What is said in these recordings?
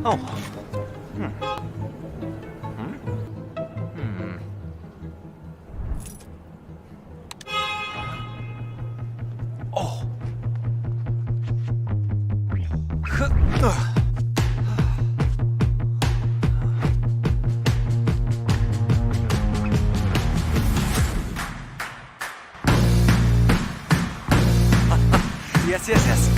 Oh. Oh. Yes.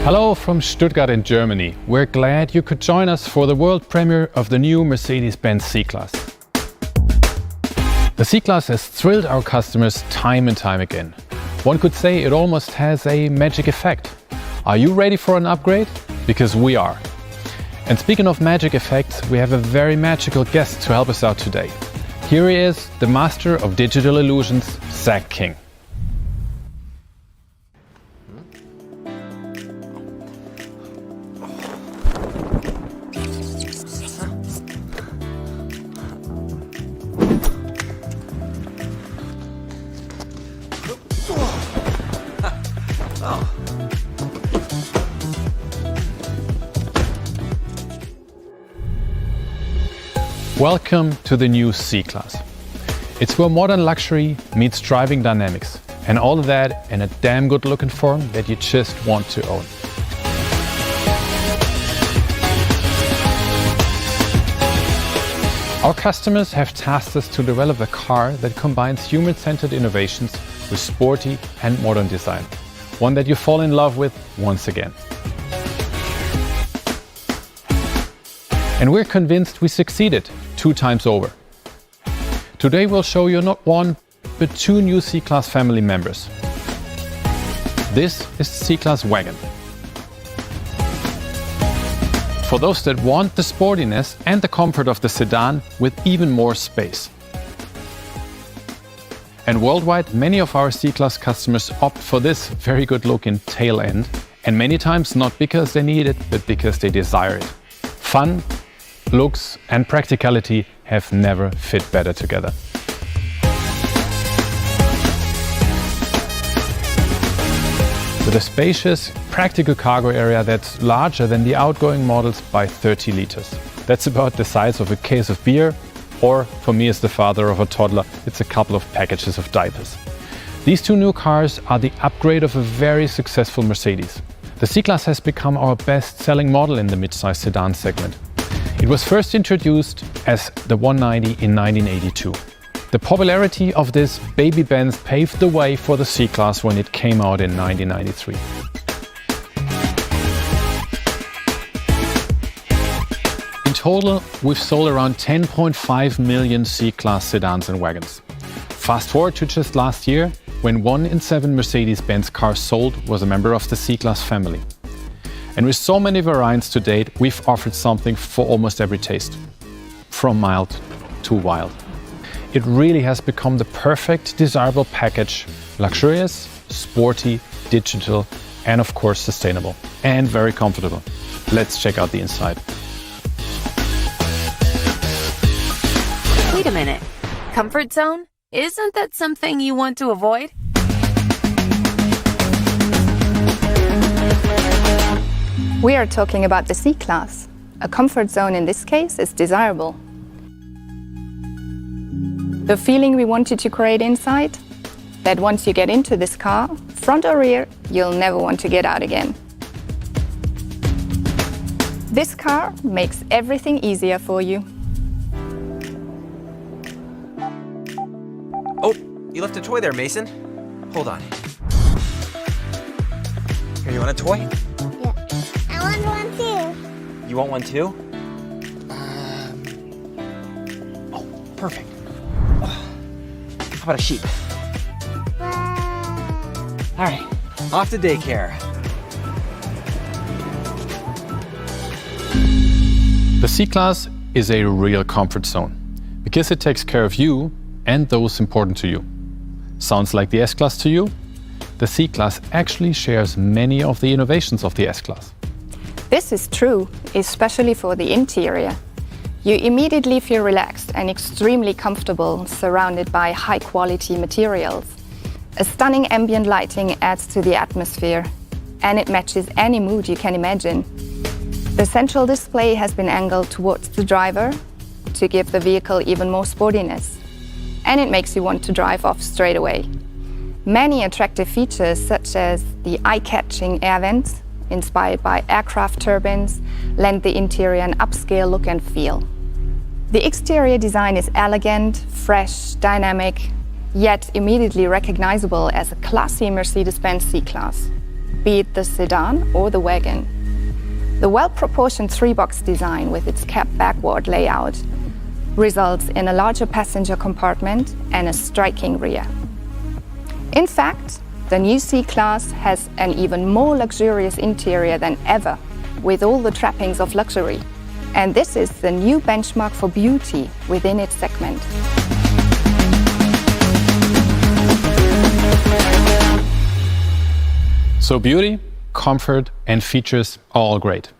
Hello from Stuttgart in Germany. We're glad you could join us for the world premiere of the new Mercedes-Benz C-Class. The C-Class has thrilled our customers time and time again. One could say it almost has a magic effect. Are you ready for an upgrade? Because we are. And speaking of magic effects, we have a very magical guest to help us out today. Here he is, the master of digital illusions, Zach King. Welcome to the new C-Class. It's where modern luxury meets driving dynamics, and all of that in a damn good looking form that you just want to own. Our customers have tasked us to develop a car that combines human-centered innovations with sporty and modern design. One that you fall in love with once again. And we're convinced we succeeded 2 times over. Today we'll show you not one, but 2 new C-Class family members. This is the C-Class Wagon. For those that want the sportiness and the comfort of the sedan with even more space. And worldwide, many of our C-Class customers opt for this very good looking tail end, and many times not because they need it, but because they desire it. Fun, looks and practicality have never fit better together. With a spacious, practical cargo area that's larger than the outgoing models by 30 liters. That's about the size of a case of beer, or for me as the father of a toddler, it's a couple of packages of diapers. These 2 new cars are the upgrade of a very successful Mercedes. The C-Class has become our best-selling model in the mid-size sedan segment. It was first introduced as the 190 in 1982. The popularity of this baby Benz paved the way for the C-Class when it came out in 1993. In total, we've sold around 10.5 million C-Class sedans and wagons. Fast forward to just last year, when 1 in 7 Mercedes-Benz cars sold was a member of the C-Class family. And with so many variants to date, we've offered something for almost every taste, from mild to wild. It really has become the perfect, desirable package, luxurious, sporty, digital, and of course sustainable, and very comfortable. Let's check out the inside. Wait a minute. Comfort zone? Isn't that something you want to avoid? We are talking about the C-Class. A comfort zone in this case is desirable. The feeling we wanted to create inside, that once you get into this car, front or rear, you'll never want to get out again. This car makes everything easier for you. Oh, you left a toy there, Mason. Hold on. Here, you want a toy? I want one too. You want one too? Oh, perfect. How about a sheep? All right, off to daycare. The C-Class is a real comfort zone because it takes care of you and those important to you. Sounds like the S-Class to you? The C-Class actually shares many of the innovations of the S-Class. This is true, especially for the interior. You immediately feel relaxed and extremely comfortable, surrounded by high-quality materials. A stunning ambient lighting adds to the atmosphere, and it matches any mood you can imagine. The central display has been angled towards the driver to give the vehicle even more sportiness, and it makes you want to drive off straight away. Many attractive features, such as the eye-catching air vents, inspired by aircraft turbines, lend the interior an upscale look and feel. The exterior design is elegant, fresh, dynamic, yet immediately recognizable as a classy Mercedes-Benz C-Class, be it the sedan or the wagon. The well-proportioned three-box design with its cab backward layout results in a larger passenger compartment and a striking rear. In fact, the new C-Class has an even more luxurious interior than ever, with all the trappings of luxury. And this is the new benchmark for beauty within its segment. So beauty, comfort, and features are all great.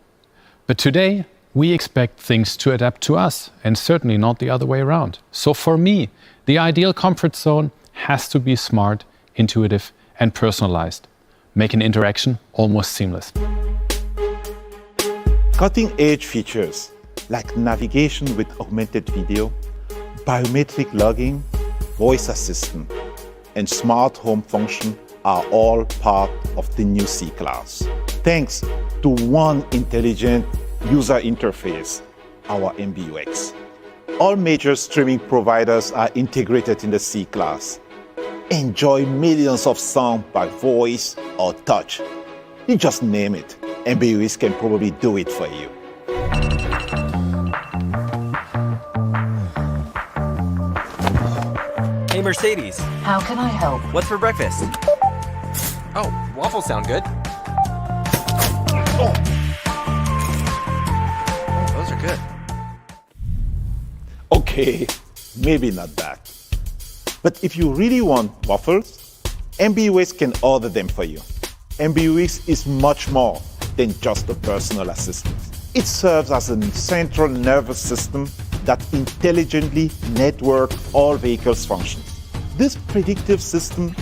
But today, we expect things to adapt to us, and certainly not the other way around. So for me, the ideal comfort zone has to be smart, intuitive, and personalized. Make an interaction almost seamless. Cutting-edge features like navigation with augmented video, biometric logging, voice assistant, and smart home function are all part of the new C-Class. Thanks to one intelligent user interface, our MBUX. All major streaming providers are integrated in the C-Class. Enjoy millions of sound by voice or touch. You just name it. MBUX can probably do it for you. Hey, Mercedes, How can I help? what's for breakfast? Oh, waffles sound good. Oh, those are good. Okay, maybe not that. But if you really want waffles, MBUX can order them for you. MBUX is much more than just a personal assistant. It serves as a central nervous system that intelligently networks all vehicles' functions. This predictive system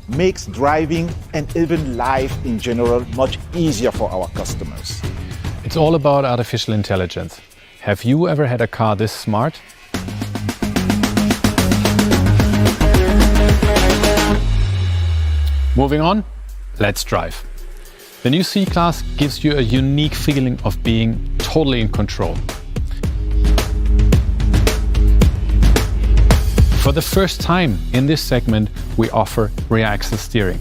makes driving and even life in general much easier for our customers. It's all about artificial intelligence. Have you ever had a car this smart? Moving on, let's drive. The new C-Class gives you a unique feeling of being totally in control. For the first time in this segment, we offer rear axle steering.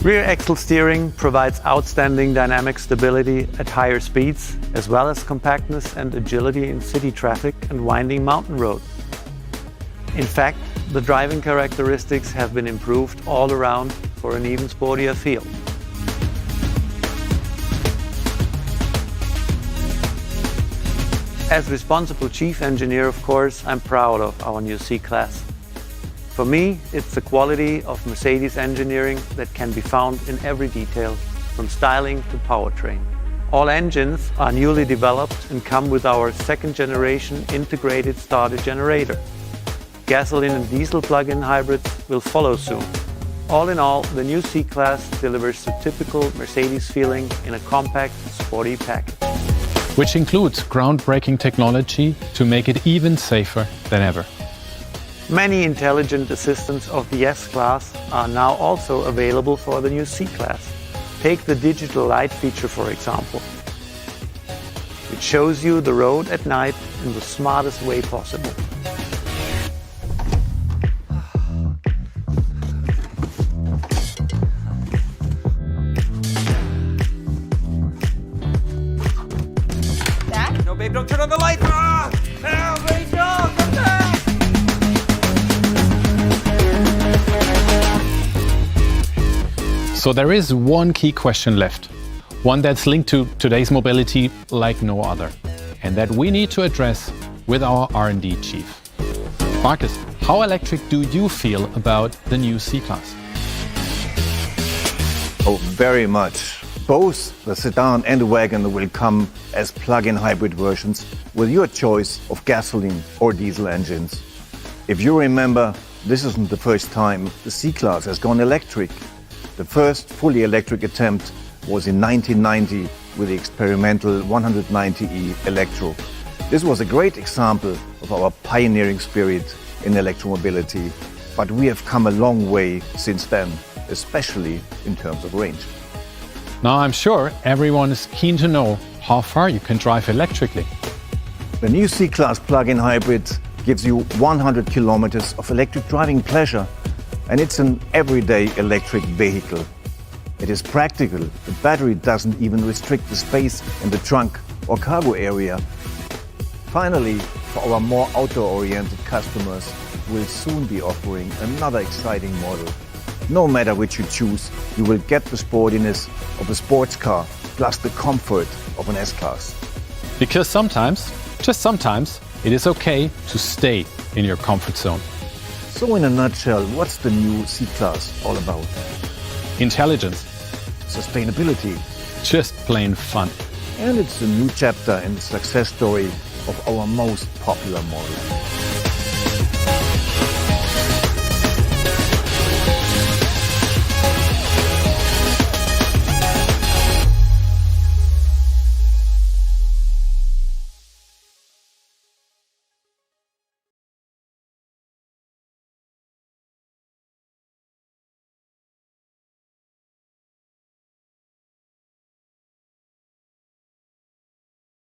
Rear axle steering provides outstanding dynamic stability at higher speeds, as well as compactness and agility in city traffic and winding mountain roads. In fact, the driving characteristics have been improved all around for an even sportier feel. As responsible chief engineer, of course, I'm proud of our new C-Class. For me, it's the quality of Mercedes engineering that can be found in every detail, from styling to powertrain. All engines are newly developed and come with our second-generation integrated starter generator. Gasoline and diesel plug-in hybrids will follow soon. All in all, the new C-Class delivers the typical Mercedes feeling in a compact, sporty package. Which includes groundbreaking technology to make it even safer than ever. Many intelligent assistants of the S-Class are now also available for the new C-Class. Take the digital light feature, for example. It shows you the road at night in the smartest way possible. No, babe, don't turn on the light. Ah! Ah, babe, no, come back. So there is one key question left, one that's linked to today's mobility like no other, and that we need to address with our R&D chief. Marcus, how electric do you feel about the new C-Class? Oh, very much. Both the sedan and the wagon will come as plug-in hybrid versions with your choice of gasoline or diesel engines. If you remember, this isn't the first time the C-Class has gone electric. The first fully electric attempt was in 1990 with the experimental 190e Electro. This was a great example of our pioneering spirit in electromobility, but we have come a long way since then, especially in terms of range. Now I'm sure everyone is keen to know how far you can drive electrically. The new C-Class plug-in hybrid gives you 100 kilometers of electric driving pleasure, and it's an everyday electric vehicle. It is practical. The battery doesn't even restrict the space in the trunk or cargo area. Finally, for our more outdoor-oriented customers, we'll soon be offering another exciting model. No matter which you choose, you will get the sportiness of a sports car plus the comfort of an S-Class. Because sometimes, just sometimes, it is okay to stay in your comfort zone. So in a nutshell, what's the new C-Class all about? Intelligence, Sustainability. just plain fun. And it's a new chapter in the success story of our most popular model.